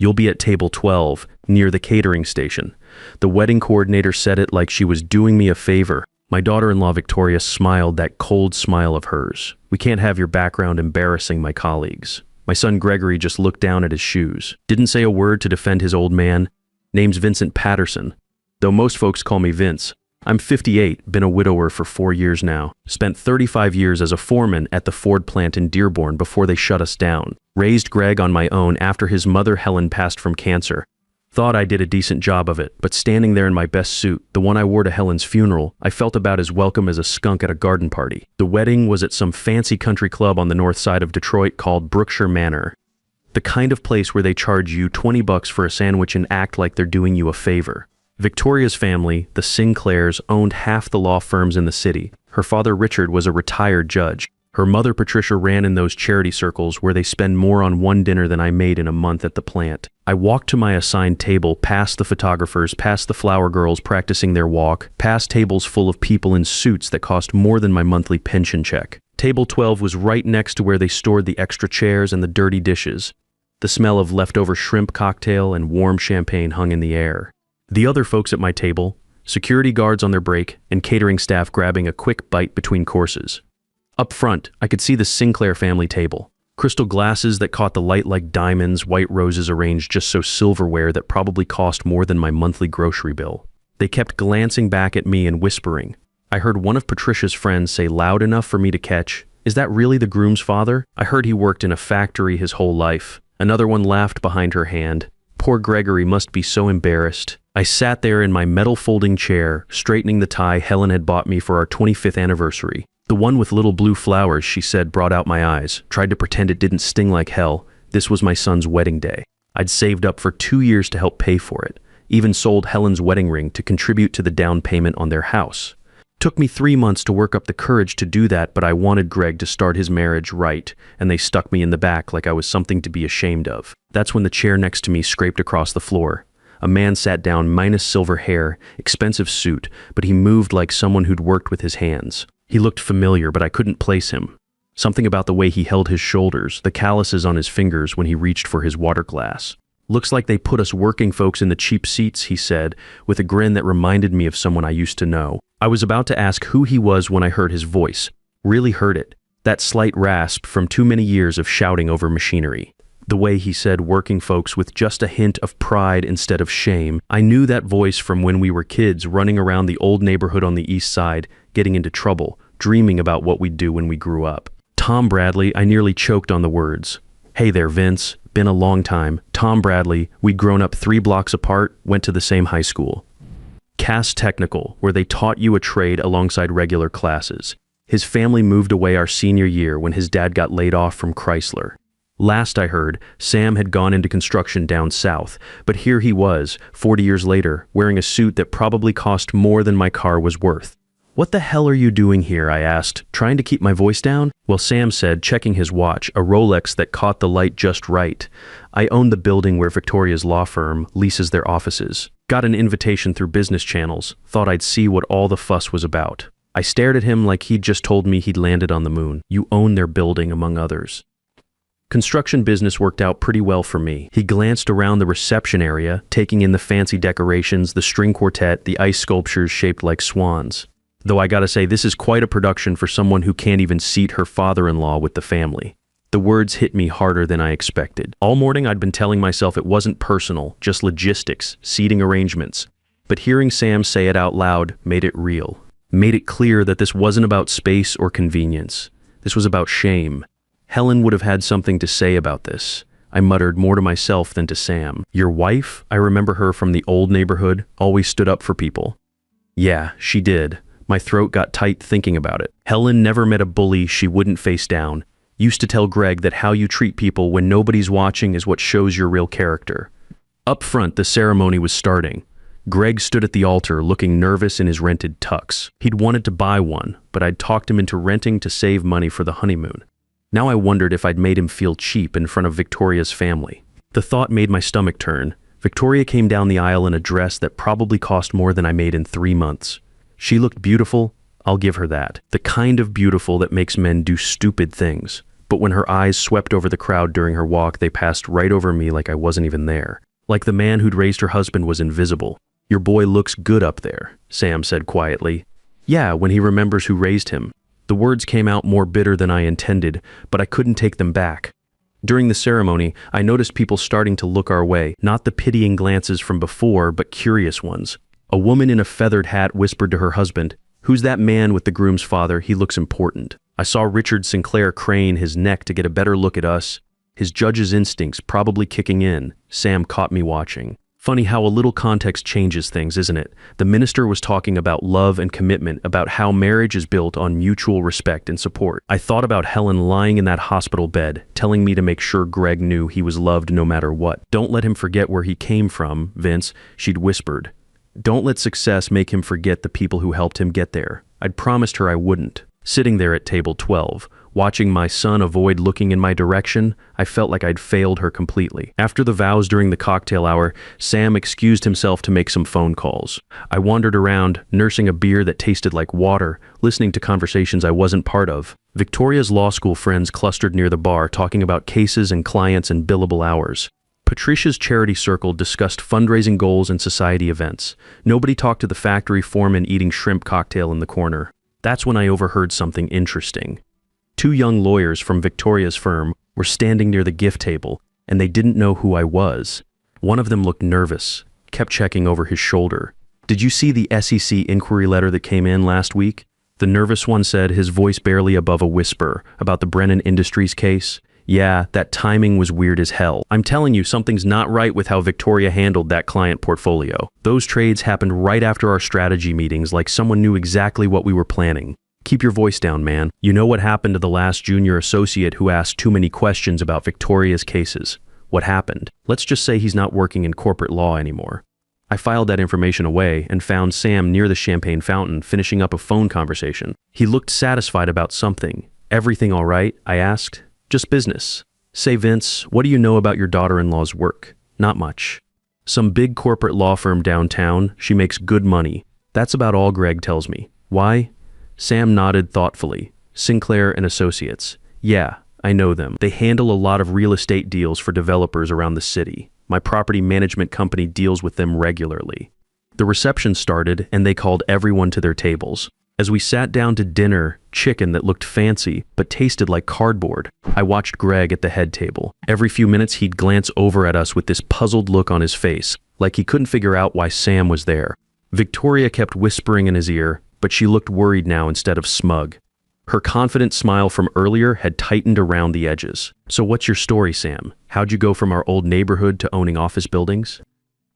"You'll be at table 12, near the catering station." The wedding coordinator said it like she was doing me a favor. My daughter-in-law Victoria smiled that cold smile of hers. "We can't have your background embarrassing my colleagues." My son Gregory just looked down at his shoes. Didn't say a word to defend his old man. Name's Vincent Patterson, though most folks call me Vince. I'm 58, been a widower for 4 years now. Spent 35 years as a foreman at the Ford plant in Dearborn before they shut us down. Raised Greg on my own after his mother Helen passed from cancer. Thought I did a decent job of it, but standing there in my best suit, the one I wore to Helen's funeral, I felt about as welcome as a skunk at a garden party. The wedding was at some fancy country club on the north side of Detroit called Brookshire Manor. The kind of place where they charge you $20 for a sandwich and act like they're doing you a favor. Victoria's family, the Sinclairs, owned half the law firms in the city. Her father Richard was a retired judge. Her mother Patricia ran in those charity circles where they spend more on one dinner than I made in a month at the plant. I walked to my assigned table, past the photographers, past the flower girls practicing their walk, past tables full of people in suits that cost more than my monthly pension check. Table 12 was right next to where they stored the extra chairs and the dirty dishes. The smell of leftover shrimp cocktail and warm champagne hung in the air. The other folks at my table, security guards on their break, and catering staff grabbing a quick bite between courses. Up front, I could see the Sinclair family table. Crystal glasses that caught the light like diamonds, white roses arranged just so silverware that probably cost more than my monthly grocery bill. They kept glancing back at me and whispering. I heard one of Patricia's friends say loud enough for me to catch, "Is that really the groom's father? I heard he worked in a factory his whole life." Another one laughed behind her hand. Poor Gregory must be so embarrassed. I sat there in my metal folding chair, straightening the tie Helen had bought me for our 25th anniversary. The one with little blue flowers, she said, brought out my eyes. Tried to pretend it didn't sting like hell. This was my son's wedding day. I'd saved up for 2 years to help pay for it. Even sold Helen's wedding ring to contribute to the down payment on their house. Took me 3 months to work up the courage to do that, but I wanted Greg to start his marriage right, and they stuck me in the back like I was something to be ashamed of. That's when the chair next to me scraped across the floor. A man sat down, minus silver hair, expensive suit, but he moved like someone who'd worked with his hands. He looked familiar, but I couldn't place him. Something about the way he held his shoulders, the calluses on his fingers when he reached for his water glass. "Looks like they put us working folks in the cheap seats," he said, with a grin that reminded me of someone I used to know. I was about to ask who he was when I heard his voice. Really heard it. That slight rasp from too many years of shouting over machinery. The way he said working folks with just a hint of pride instead of shame. I knew that voice from when we were kids running around the old neighborhood on the east side, getting into trouble, dreaming about what we'd do when we grew up. Tom Bradley, I nearly choked on the words. "Hey there, Vince. Been a long time. Tom Bradley. We'd grown up 3 blocks apart, went to the same high school. Cass Technical, where they taught you a trade alongside regular classes. His family moved away our senior year when his dad got laid off from Chrysler. Last I heard, Sam had gone into construction down south, but here he was, 40 years later, wearing a suit that probably cost more than my car was worth. "What the hell are you doing here?" I asked, trying to keep my voice down. Well, Sam said, checking his watch, a Rolex that caught the light just right. "I own the building where Victoria's law firm leases their offices. Got an invitation through business channels, thought I'd see what all the fuss was about." I stared at him like he'd just told me he'd landed on the moon. "You own their building, among others." Construction business worked out pretty well for me. He glanced around the reception area, taking in the fancy decorations, the string quartet, the ice sculptures shaped like swans. Though I gotta say, this is quite a production for someone who can't even seat her father-in-law with the family. The words hit me harder than I expected. All morning I'd been telling myself it wasn't personal, just logistics, seating arrangements. But hearing Sam say it out loud made it real. Made it clear that this wasn't about space or convenience. This was about shame. Helen would have had something to say about this. I muttered more to myself than to Sam. "Your wife? I remember her from the old neighborhood, always stood up for people." Yeah, she did. My throat got tight thinking about it. Helen never met a bully she wouldn't face down. Used to tell Greg that how you treat people when nobody's watching is what shows your real character. Up front, the ceremony was starting. Greg stood at the altar looking nervous in his rented tux. He'd wanted to buy one, but I'd talked him into renting to save money for the honeymoon. Now I wondered if I'd made him feel cheap in front of Victoria's family. The thought made my stomach turn. Victoria came down the aisle in a dress that probably cost more than I made in 3 months. She looked beautiful, I'll give her that. The kind of beautiful that makes men do stupid things. but when her eyes swept over the crowd during her walk, they passed right over me like I wasn't even there. Like the man who'd raised her husband was invisible. "Your boy looks good up there," Sam said quietly. "Yeah, when he remembers who raised him." The words came out more bitter than I intended, but I couldn't take them back. During the ceremony, I noticed people starting to look our way, not the pitying glances from before, but curious ones. A woman in a feathered hat whispered to her husband, "Who's that man with the groom's father? He looks important." I saw Richard Sinclair crane his neck to get a better look at us, his judge's instincts probably kicking in. Sam caught me watching. Funny how a little context changes things, isn't it? The minister was talking about love and commitment, about how marriage is built on mutual respect and support. I thought about Helen lying in that hospital bed, telling me to make sure Greg knew he was loved no matter what. "Don't let him forget where he came from, Vince," she'd whispered. "Don't let success make him forget the people who helped him get there." I'd promised her I wouldn't. Sitting there at table 12, watching my son avoid looking in my direction, I felt like I'd failed her completely. After the vows during the cocktail hour, Sam excused himself to make some phone calls. I wandered around, nursing a beer that tasted like water, listening to conversations I wasn't part of. Victoria's law school friends clustered near the bar, talking about cases and clients and billable hours. Patricia's charity circle discussed fundraising goals and society events. Nobody talked to the factory foreman eating shrimp cocktail in the corner. That's when I overheard something interesting. Two young lawyers from Victoria's firm were standing near the gift table, and they didn't know who I was. One of them looked nervous, kept checking over his shoulder. "Did you see the SEC inquiry letter that came in last week?" The nervous one said, his voice barely above a whisper, about the Brennan Industries case. "Yeah, that timing was weird as hell. I'm telling you, something's not right with how Victoria handled that client portfolio. Those trades happened right after our strategy meetings, like someone knew exactly what we were planning." "Keep your voice down, man. You know what happened to the last junior associate who asked too many questions about Victoria's cases. What happened? Let's just say he's not working in corporate law anymore." I filed that information away and found Sam near the champagne fountain finishing up a phone conversation. He looked satisfied about something. "Everything all right?" I asked. "Just business." "Say, Vince, what do you know about your daughter-in-law's work?" "Not much." "Some big corporate law firm downtown. She makes good money." That's about all Greg tells me. "Why?" Sam nodded thoughtfully. "Sinclair and Associates. Yeah, I know them. They handle a lot of real estate deals for developers around the city. My property management company deals with them regularly." The reception started, and they called everyone to their tables. As we sat down to dinner, chicken that looked fancy but tasted like cardboard, I watched Greg at the head table. Every few minutes he'd glance over at us with this puzzled look on his face, like he couldn't figure out why Sam was there. Victoria kept whispering in his ear, but she looked worried now instead of smug. Her confident smile from earlier had tightened around the edges. "So what's your story, Sam? How'd you go from our old neighborhood to owning office buildings?"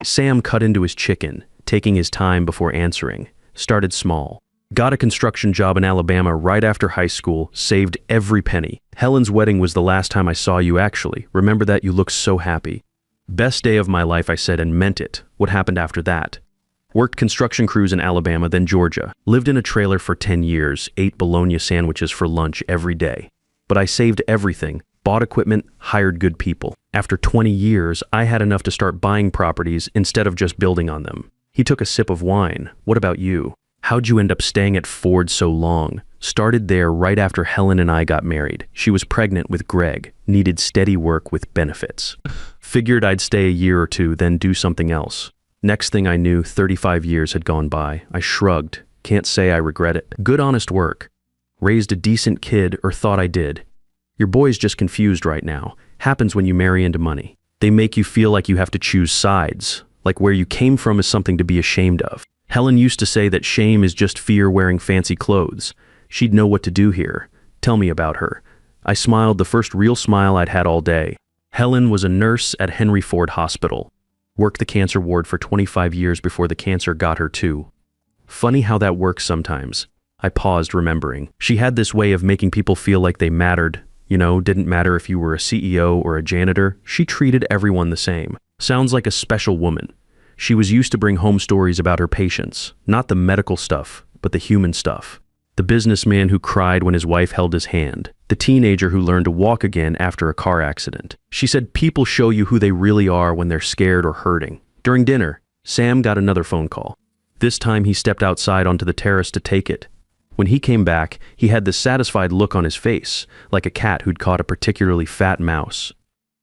Sam cut into his chicken, taking his time before answering. "Started small. Got a construction job in Alabama right after high school, saved every penny. Helen's wedding was the last time I saw you actually. Remember that? You looked so happy." "Best day of my life," I said, and meant it. "What happened after that?" "Worked construction crews in Alabama, then Georgia. Lived in a trailer for 10 years, ate bologna sandwiches for lunch every day. But I saved everything, bought equipment, hired good people. After 20 years, I had enough to start buying properties instead of just building on them." He took a sip of wine. "What about you? How'd you end up staying at Ford so long?" "Started there right after Helen and I got married. She was pregnant with Greg, needed steady work with benefits. Figured I'd stay a year or two, then do something else. Next thing I knew, 35 years had gone by. I shrugged. Can't say I regret it. Good honest work. Raised a decent kid, or thought I did. Your boy's just confused right now. Happens when you marry into money. They make you feel like you have to choose sides, like where you came from is something to be ashamed of. Helen used to say that shame is just fear wearing fancy clothes. She'd know what to do here. Tell me about her." I smiled, the first real smile I'd had all day. Helen was a nurse at Henry Ford Hospital. Worked the cancer ward for 25 years before the cancer got her too. Funny how that works sometimes. I paused, remembering. She had this way of making people feel like they mattered. You know, didn't matter if you were a CEO or a janitor. She treated everyone the same. Sounds like a special woman. She was used to bring home stories about her patients. Not the medical stuff, but the human stuff. The businessman who cried when his wife held his hand. The teenager who learned to walk again after a car accident. She said people show you who they really are when they're scared or hurting. During dinner, Sam got another phone call. This time he stepped outside onto the terrace to take it. When he came back, he had this satisfied look on his face, like a cat who'd caught a particularly fat mouse.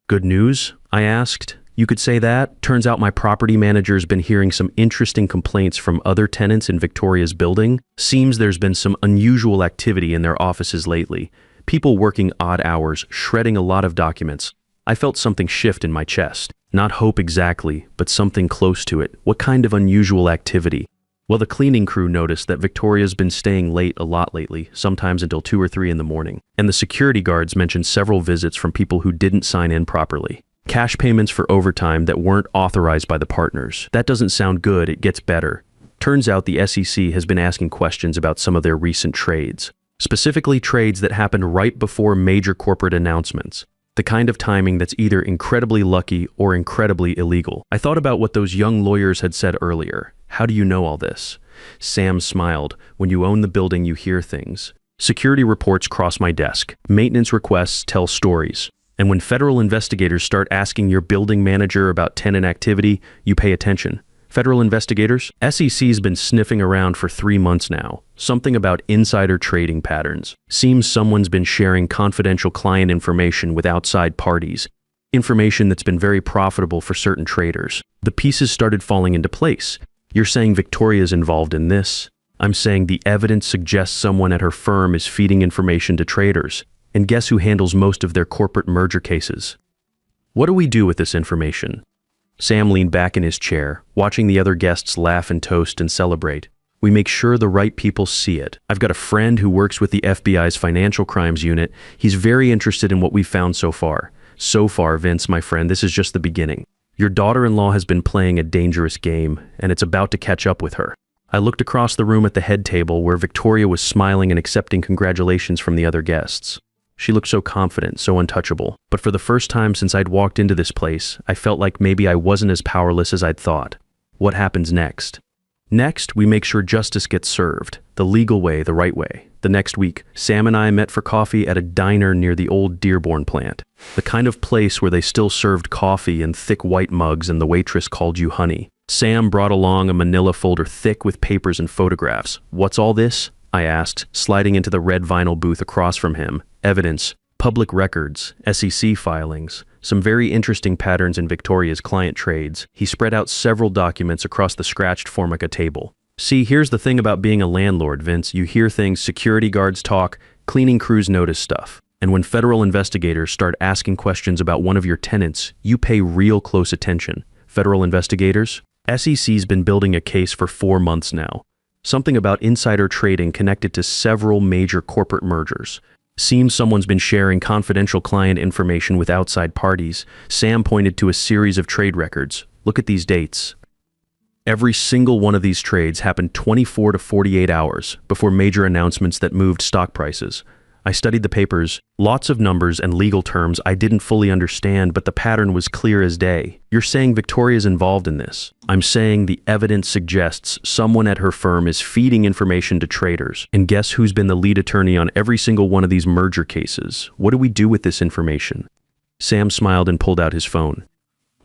"Good news?" I asked. "You could say that. Turns out my property manager's been hearing some interesting complaints from other tenants in Victoria's building. Seems there's been some unusual activity in their offices lately. People working odd hours, shredding a lot of documents." I felt something shift in my chest. Not hope exactly, but something close to it. What kind of unusual activity? Well, the cleaning crew noticed that Victoria's been staying late a lot lately, sometimes until 2 or 3 in the morning. And the security guards mentioned several visits from people who didn't sign in properly. Cash payments for overtime that weren't authorized by the partners. That doesn't sound good, it gets better. Turns out the SEC has been asking questions about some of their recent trades. Specifically trades that happened right before major corporate announcements. The kind of timing that's either incredibly lucky or incredibly illegal. I thought about what those young lawyers had said earlier. How do you know all this? Sam smiled. When you own the building, you hear things. Security reports cross my desk. Maintenance requests tell stories. And when federal investigators start asking your building manager about tenant activity, you pay attention. Federal investigators? SEC's been sniffing around for 3 months now. Something about insider trading patterns. Seems someone's been sharing confidential client information with outside parties. Information that's been very profitable for certain traders. The pieces started falling into place. You're saying Victoria's involved in this. I'm saying the evidence suggests someone at her firm is feeding information to traders. And guess who handles most of their corporate merger cases? What do we do with this information? Sam leaned back in his chair, watching the other guests laugh and toast and celebrate. We make sure the right people see it. I've got a friend who works with the FBI's Financial Crimes Unit. He's very interested in what we've found so far. So far, Vince, my friend, this is just the beginning. Your daughter-in-law has been playing a dangerous game, and it's about to catch up with her. I looked across the room at the head table where Victoria was smiling and accepting congratulations from the other guests. She looked so confident, so untouchable. But for the first time since I'd walked into this place, I felt like maybe I wasn't as powerless as I'd thought. What happens next? Next, we make sure justice gets served. The legal way, the right way. The next week, Sam and I met for coffee at a diner near the old Dearborn plant. The kind of place where they still served coffee in thick white mugs and the waitress called you honey. Sam brought along a manila folder thick with papers and photographs. "What's all this?" I asked, sliding into the red vinyl booth across from him. Evidence, public records, SEC filings, some very interesting patterns in Victoria's client trades. He spread out several documents across the scratched Formica table. "See, here's the thing about being a landlord, Vince. You hear things, security guards talk, cleaning crews notice stuff. And when federal investigators start asking questions about one of your tenants, you pay real close attention. Federal investigators? SEC's been building a case for 4 months now. Something about insider trading connected to several major corporate mergers. Seems someone's been sharing confidential client information with outside parties." Sam pointed to a series of trade records. "Look at these dates. Every single one of these trades happened 24 to 48 hours before major announcements that moved stock prices. I studied the papers, lots of numbers and legal terms I didn't fully understand, but the pattern was clear as day. You're saying Victoria's involved in this. I'm saying the evidence suggests someone at her firm is feeding information to traders. And guess who's been the lead attorney on every single one of these merger cases? What do we do with this information?" Sam smiled and pulled out his phone.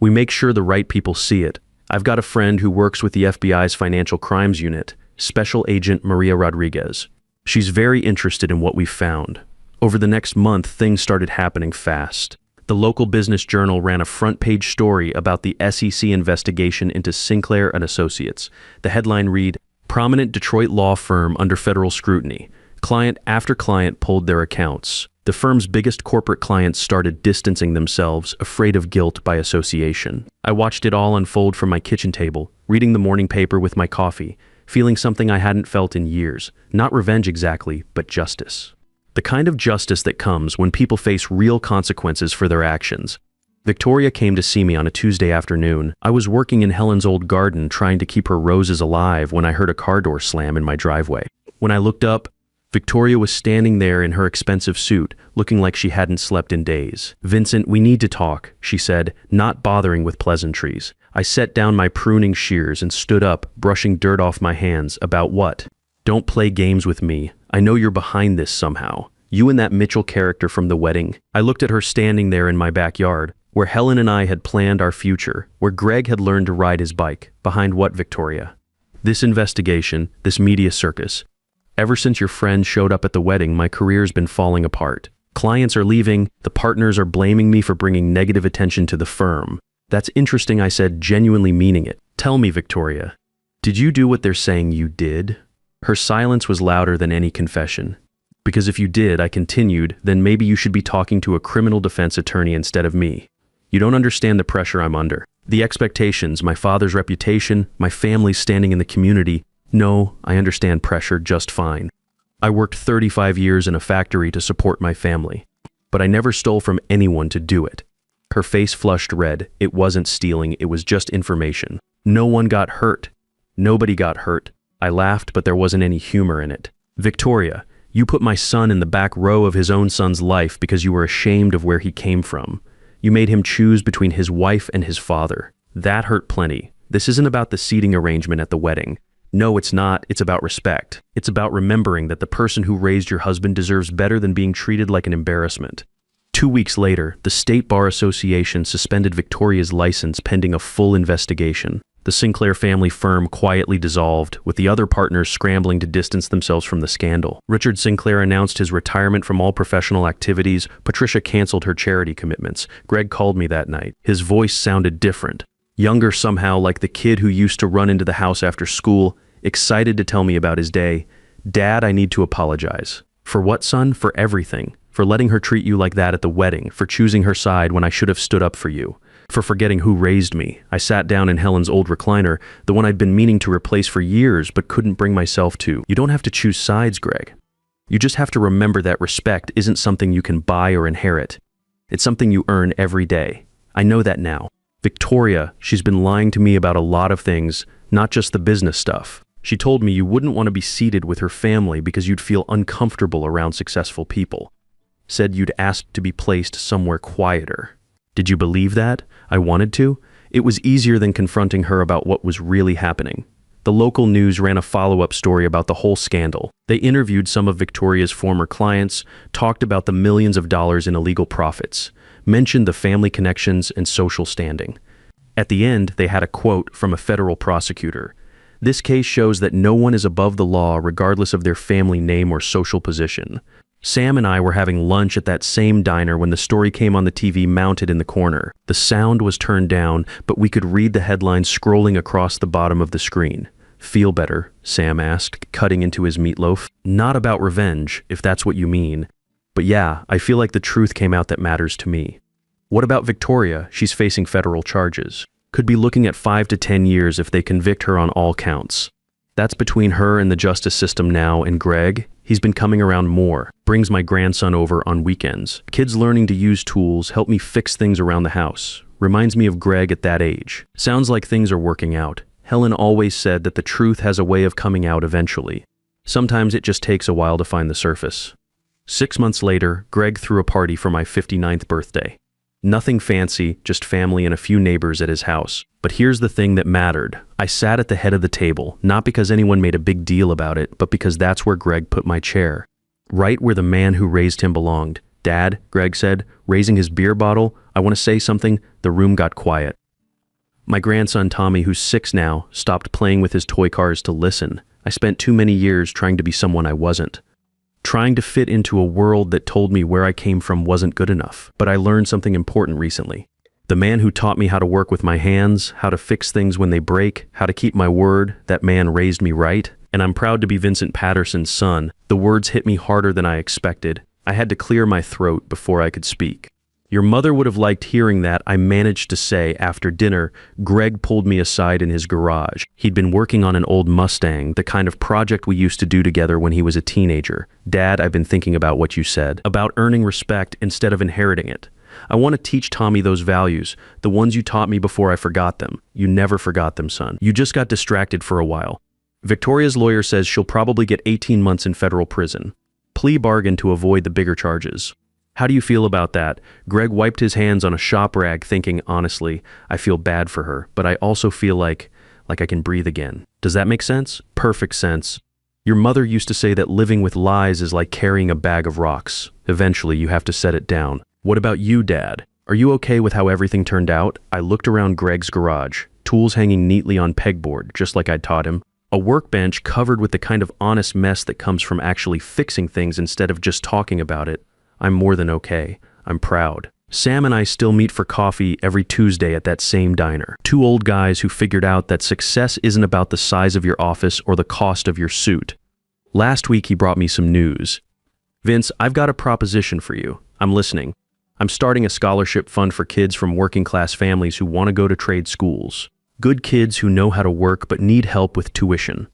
"We make sure the right people see it. I've got a friend who works with the FBI's Financial Crimes Unit, Special Agent Maria Rodriguez. She's very interested in what we've found. Over the next month, things started happening fast. The local business journal ran a front-page story about the SEC investigation into Sinclair and Associates. The headline read, "Prominent Detroit law firm under federal scrutiny. Client after client pulled their accounts. The firm's biggest corporate clients started distancing themselves, afraid of guilt by association." I watched it all unfold from my kitchen table, reading the morning paper with my coffee, feeling something I hadn't felt in years. Not revenge exactly, but justice. The kind of justice that comes when people face real consequences for their actions. Victoria came to see me on a Tuesday afternoon. I was working in Helen's old garden trying to keep her roses alive when I heard a car door slam in my driveway. When I looked up, Victoria was standing there in her expensive suit, looking like she hadn't slept in days. "Vincent, we need to talk," she said, not bothering with pleasantries. I set down my pruning shears and stood up, brushing dirt off my hands. "About what?" "Don't play games with me. I know you're behind this somehow. You and that Mitchell character from the wedding." I looked at her standing there in my backyard, where Helen and I had planned our future, where Greg had learned to ride his bike. Behind what, Victoria? This investigation, this media circus. Ever since your friend showed up at the wedding, my career's been falling apart. Clients are leaving, the partners are blaming me for bringing negative attention to the firm. That's interesting, I said, genuinely meaning it. Tell me, Victoria, did you do what they're saying you did? Her silence was louder than any confession. Because if you did, I continued, then maybe you should be talking to a criminal defense attorney instead of me. You don't understand the pressure I'm under. The expectations, my father's reputation, my family's standing in the community. No, I understand pressure just fine. I worked 35 years in a factory to support my family, but I never stole from anyone to do it. Her face flushed red. It wasn't stealing, it was just information. No one got hurt. Nobody got hurt. I laughed, but there wasn't any humor in it. Victoria, you put my son in the back row of his own son's life because you were ashamed of where he came from. You made him choose between his wife and his father. That hurt plenty. This isn't about the seating arrangement at the wedding. No, it's not. It's about respect. It's about remembering that the person who raised your husband deserves better than being treated like an embarrassment. 2 weeks later, the State Bar Association suspended Victoria's license pending a full investigation. The Sinclair family firm quietly dissolved, with the other partners scrambling to distance themselves from the scandal. Richard Sinclair announced his retirement from all professional activities. Patricia canceled her charity commitments. Greg called me that night. His voice sounded different. Younger somehow, like the kid who used to run into the house after school, excited to tell me about his day. Dad, I need to apologize. For what, son? For everything. For letting her treat you like that at the wedding. For choosing her side when I should have stood up for you. For forgetting who raised me. I sat down in Helen's old recliner, the one I'd been meaning to replace for years but couldn't bring myself to. You don't have to choose sides, Greg. You just have to remember that respect isn't something you can buy or inherit. It's something you earn every day. I know that now. Victoria, she's been lying to me about a lot of things, not just the business stuff. She told me you wouldn't want to be seated with her family because you'd feel uncomfortable around successful people. Said you'd asked to be placed somewhere quieter. Did you believe that? I wanted to. It was easier than confronting her about what was really happening. The local news ran a follow-up story about the whole scandal. They interviewed some of Victoria's former clients, talked about the millions of dollars in illegal profits, mentioned the family connections and social standing. At the end, they had a quote from a federal prosecutor. This case shows that no one is above the law regardless of their family name or social position. Sam and I were having lunch at that same diner when the story came on the TV mounted in the corner. The sound was turned down, but we could read the headlines scrolling across the bottom of the screen. Feel better? Sam asked, cutting into his meatloaf. Not about revenge, if that's what you mean. But yeah, I feel like the truth came out that matters to me. What about Victoria? She's facing federal charges. Could be looking at 5 to 10 years if they convict her on all counts. That's between her and the justice system now, and Greg, he's been coming around more, brings my grandson over on weekends. Kids learning to use tools, help me fix things around the house. Reminds me of Greg at that age. Sounds like things are working out. Helen always said that the truth has a way of coming out eventually. Sometimes it just takes a while to find the surface. 6 months later, Greg threw a party for my 59th birthday. Nothing fancy, just family and a few neighbors at his house. But here's the thing that mattered. I sat at the head of the table, not because anyone made a big deal about it, but because that's where Greg put my chair. Right where the man who raised him belonged. Dad, Greg said, raising his beer bottle. I want to say something. The room got quiet. My grandson Tommy, who's 6 now, stopped playing with his toy cars to listen. I spent too many years trying to be someone I wasn't. Trying to fit into a world that told me where I came from wasn't good enough. But I learned something important recently. The man who taught me how to work with my hands, how to fix things when they break, how to keep my word, that man raised me right. And I'm proud to be Vincent Patterson's son. The words hit me harder than I expected. I had to clear my throat before I could speak. Your mother would have liked hearing that, I managed to say after dinner. Greg pulled me aside in his garage. He'd been working on an old Mustang, the kind of project we used to do together when he was a teenager. Dad, I've been thinking about what you said, about earning respect instead of inheriting it. I want to teach Tommy those values, the ones you taught me before I forgot them. You never forgot them, son. You just got distracted for a while. Victoria's lawyer says she'll probably get 18 months in federal prison. Plea bargain to avoid the bigger charges. How do you feel about that? Greg wiped his hands on a shop rag thinking, honestly, I feel bad for her, but I also feel like I can breathe again. Does that make sense? Perfect sense. Your mother used to say that living with lies is like carrying a bag of rocks. Eventually, you have to set it down. What about you, Dad? Are you okay with how everything turned out? I looked around Greg's garage, tools hanging neatly on pegboard, just like I'd taught him. A workbench covered with the kind of honest mess that comes from actually fixing things instead of just talking about it. I'm more than okay. I'm proud. Sam and I still meet for coffee every Tuesday at that same diner. Two old guys who figured out that success isn't about the size of your office or the cost of your suit. Last week he brought me some news. Vince, I've got a proposition for you. I'm listening. I'm starting a scholarship fund for kids from working class families who want to go to trade schools. Good kids who know how to work but need help with tuition.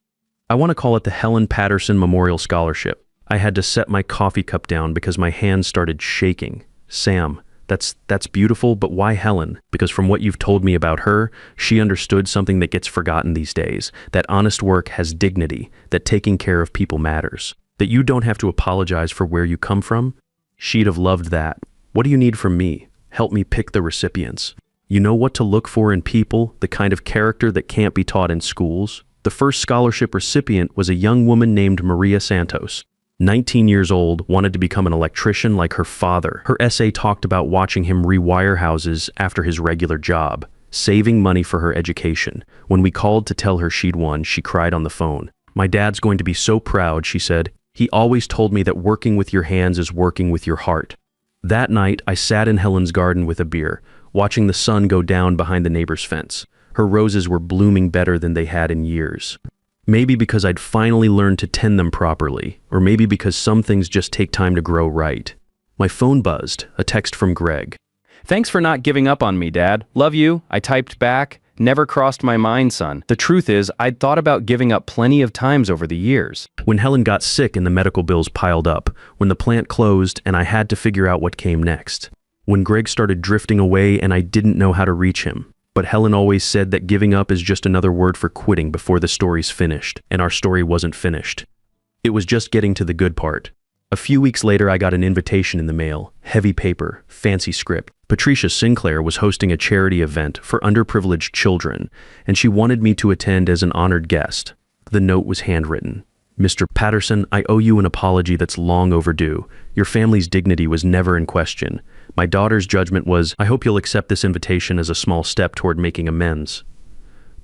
I want to call it the Helen Patterson Memorial Scholarship. I had to set my coffee cup down because my hands started shaking. Sam, that's beautiful, but why Helen? Because from what you've told me about her, she understood something that gets forgotten these days, that honest work has dignity, that taking care of people matters, that you don't have to apologize for where you come from. She'd have loved that. What do you need from me? Help me pick the recipients. You know what to look for in people, the kind of character that can't be taught in schools. The first scholarship recipient was a young woman named Maria Santos. 19 years old, wanted to become an electrician like her father. Her essay talked about watching him rewire houses after his regular job, saving money for her education. When we called to tell her she'd won, she cried on the phone. My dad's going to be so proud, she said. He always told me that working with your hands is working with your heart. That night, I sat in Helen's garden with a beer, watching the sun go down behind the neighbor's fence. Her roses were blooming better than they had in years. Maybe because I'd finally learned to tend them properly, or maybe because some things just take time to grow right. My phone buzzed, a text from Greg. Thanks for not giving up on me, Dad. Love you. I typed back. Never crossed my mind, son. The truth is, I'd thought about giving up plenty of times over the years. When Helen got sick and the medical bills piled up, when the plant closed and I had to figure out what came next. When Greg started drifting away and I didn't know how to reach him. But Helen always said that giving up is just another word for quitting before the story's finished, and our story wasn't finished. It was just getting to the good part. A few weeks later, I got an invitation in the mail, heavy paper, fancy script. Patricia Sinclair was hosting a charity event for underprivileged children, and she wanted me to attend as an honored guest. The note was handwritten. Mr. Patterson, I owe you an apology that's long overdue. Your family's dignity was never in question. My daughter's judgment was, I hope you'll accept this invitation as a small step toward making amends.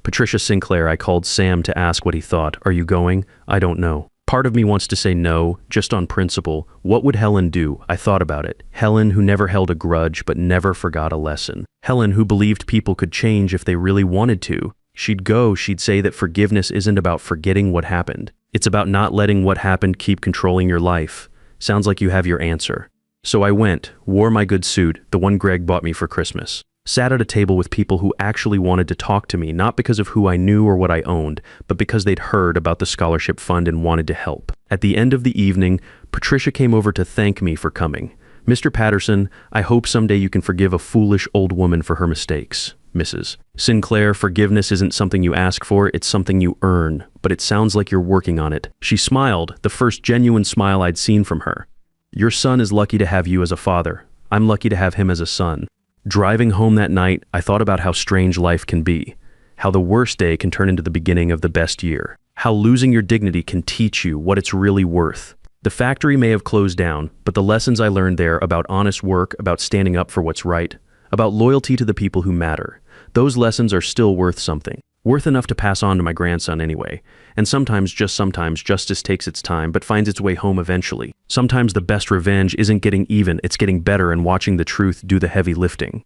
Patricia Sinclair, I called Sam to ask what he thought. Are you going? I don't know. Part of me wants to say no, just on principle. What would Helen do? I thought about it. Helen, who never held a grudge but never forgot a lesson. Helen, who believed people could change if they really wanted to. She'd go, she'd say that forgiveness isn't about forgetting what happened. It's about not letting what happened keep controlling your life. Sounds like you have your answer. So I went, wore my good suit, the one Greg bought me for Christmas. Sat at a table with people who actually wanted to talk to me, not because of who I knew or what I owned, but because they'd heard about the scholarship fund and wanted to help. At the end of the evening, Patricia came over to thank me for coming. Mr. Patterson, I hope someday you can forgive a foolish old woman for her mistakes. Mrs. Sinclair, forgiveness isn't something you ask for, it's something you earn, but it sounds like you're working on it. She smiled, the first genuine smile I'd seen from her. Your son is lucky to have you as a father. I'm lucky to have him as a son. Driving home that night, I thought about how strange life can be, how the worst day can turn into the beginning of the best year, how losing your dignity can teach you what it's really worth. The factory may have closed down, but the lessons I learned there about honest work, about standing up for what's right, about loyalty to the people who matter, those lessons are still worth something. Worth enough to pass on to my grandson anyway. And sometimes, justice takes its time, but finds its way home eventually. Sometimes the best revenge isn't getting even, it's getting better and watching the truth do the heavy lifting.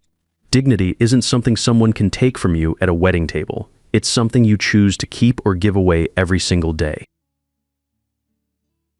Dignity isn't something someone can take from you at a wedding table. It's something you choose to keep or give away every single day.